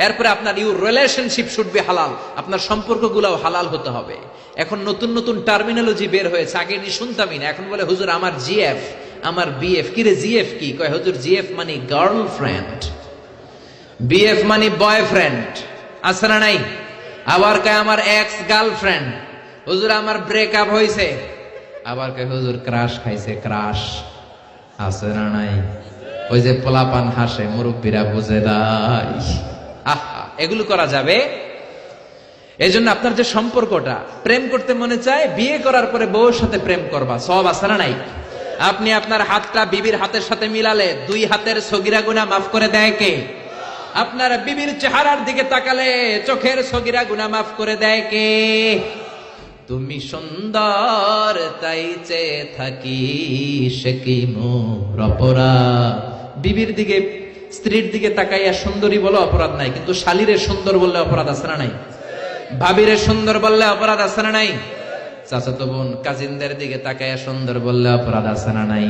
এরপরে আপনার your relationship should be হালাল, আপনার সম্পর্কগুলোও হালাল হতে হবে। এখন নতুন নতুন টার্মিনোলজি বের হয়েছে, আগে নি শুনতামই না, এখন বলে হুজুর আমার জিএফ, আমার বিএফ। কি রে জিএফ কি? কয় হুজুর জিএফ মানে গার্লফ্রেন্ড, বিএফ মানে বয়ফ্রেন্ড, আছে না নাই? আবার কয় আমার এক্স গার্লফ্রেন্ড, হুজুর আমার ব্রেকআপ হয়েছে। আবার কয় হুজুর ক্রাশ খাইছে, ক্রাশ, আছে না নাই? ওই যে পোলাপান হাসে, মুরব্বীরা বুঝে নাই। আহা, এগুলো করা যাবে? এই জন্য আপনার যে সম্পর্কটা, প্রেম করতে মনে চায়, বিয়ে করার পরে বউর সাথে প্রেম করবা, সব আছে না নাই? আপনি আপনার হাতটা বিবির হাতের সাথে মিলালে 2 হাতের সগীরা গুনাহ মাফ করে দেয় কে? আপনার বিবির চেহারার দিকে তাকালে চোখের সগীরা গুনাহ মাফ করে দেয় কে? তুমি সুন্দর তাই চেয়ে থাকি, সে কি মোর অপরাধ? বিবির দিকে, স্ত্রীর দিকে তাকাইয়া সুন্দরী বলে অপরাধ নাই, কিন্তু শালীরে সুন্দর বললে অপরাধ আছে না নাই? ভাবিরে সুন্দর বললে অপরাধ আছে না নাই? চাচাতো বোন, কাজিনদের দিকে তাকাইয়া সুন্দর বললে অপরাধ আছে না নাই?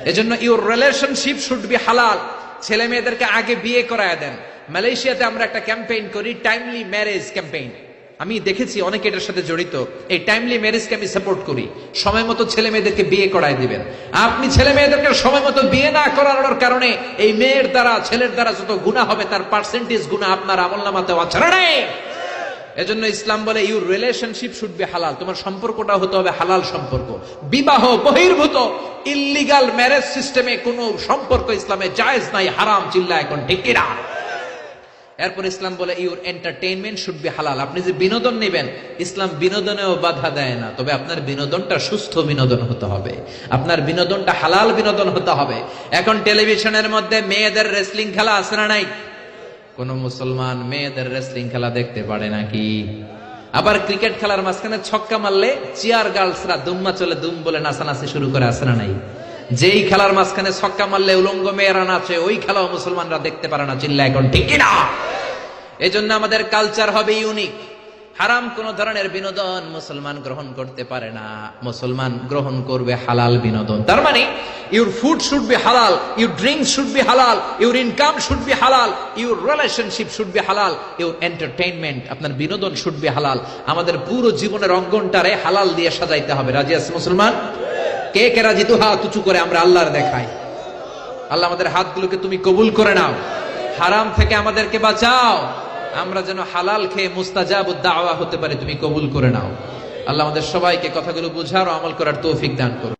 এজন্য ইউর রিলেশনশিপ শুড বি হালাল। ছেলে মেয়েদেরকে আগে বিয়ে করায় দেন। মালয়েশিয়াতে আমরা একটা ক্যাম্পেইন করি, টাইমলি ম্যারেজ ক্যাম্পেইন। আমি দেখেছি অনেকে এটার সাথে জড়িত। এই টাইমলি ম্যারেজকে আমি সাপোর্ট করি। সময় মতো ছেলে মেয়েদেরকে বিয়ে করায় দিবেন। আপনি ছেলে মেয়েদেরকে সময় মতো বিয়ে না করানোর কারণে এই মেয়ের দ্বারা, ছেলের দ্বারা যত গুনাহ হবে তার পার্সেন্টেজ গুনাহ আপনার আমলনামাতে আছে না নাই? এজন্য ইসলাম বলে ইউর রিলেশনশিপ শুড বি হালাল। তোমার সম্পর্কটা হতে হবে হালাল সম্পর্ক। বিবাহ বহির্ভূত ইল্লিগাল ম্যারেজ সিস্টেমে কোনো সম্পর্ক ইসলামে জায়েজ নাই, হারাম। চিল্লা এখন ঠিক কিনা? এরপর ইসলাম বলে ইউর এন্টারটেইনমেন্ট শুড বি হালাল। আপনি যে বিনোদন নেবেন, ইসলাম বিনোদনেও বাধা দেয় না, তবে আপনার বিনোদনটা সুস্থ বিনোদন হতে হবে, আপনার বিনোদনটা হালাল বিনোদন হতে হবে। এখন টেলিভিশনের মধ্যে মেয়েদের রেসলিং খেলা আছে না নাই? কোন মুসলমান মেয়েদের রেসলিং খেলা দেখতে পারে নাকি? আবার ক্রিকেট খেলার মাঝখানে ছক্কা মারলে চিয়ার গার্লসরা দুম্মা চলে দুম বলে নাচানাচি শুরু করে, আছে না নাই? যেই খেলার মাঝখানে ছক্কা মারলে উলঙ্গ মেয়েরা নাচে, ওই খেলাও মুসলমানরা দেখতে পারে না। চিল্লা এখন ঠিক কিনা? এই জন্য আমাদের কালচার হবে ইউনিক। হারাম কোন ধরনের বিনোদন মুসলমান গ্রহণ করতে পারে না। মুসলমান গ্রহণ করবে হালাল বিনোদন। তার মানে ইউর ফুড শুড বি হালাল, ইউর ড্রিঙ্ক শুড বি হালাল, ইউর ইনকাম শুড বি হালাল, ইউর রিলেশনশিপ শুড বি হালাল, ইউর এন্টারটেইনমেন্ট, আপনার বিনোদন শুড বি হালাল। আমাদের পুরো জীবনের অঙ্গনটারে হালাল দিয়ে সাজাইতে হবে। রাজি আছে মুসলমান? কে কে রাজি? তো হাত উঁচু করে আমরা আল্লাহর দেখাই। আল্লাহ আমাদের হাতগুলোকে তুমি কবুল করে নাও, হারাম থেকে আমাদেরকে বাঁচাও, আমরা যেন হালাল খেয়ে মুস্তাজাবুদ দাওয়া হতে পারি, তুমি কবুল করে নাও। আল্লাহ আমাদের সবাইকে কথাগুলো বুঝার ও আমল করার তৌফিক দান করুন।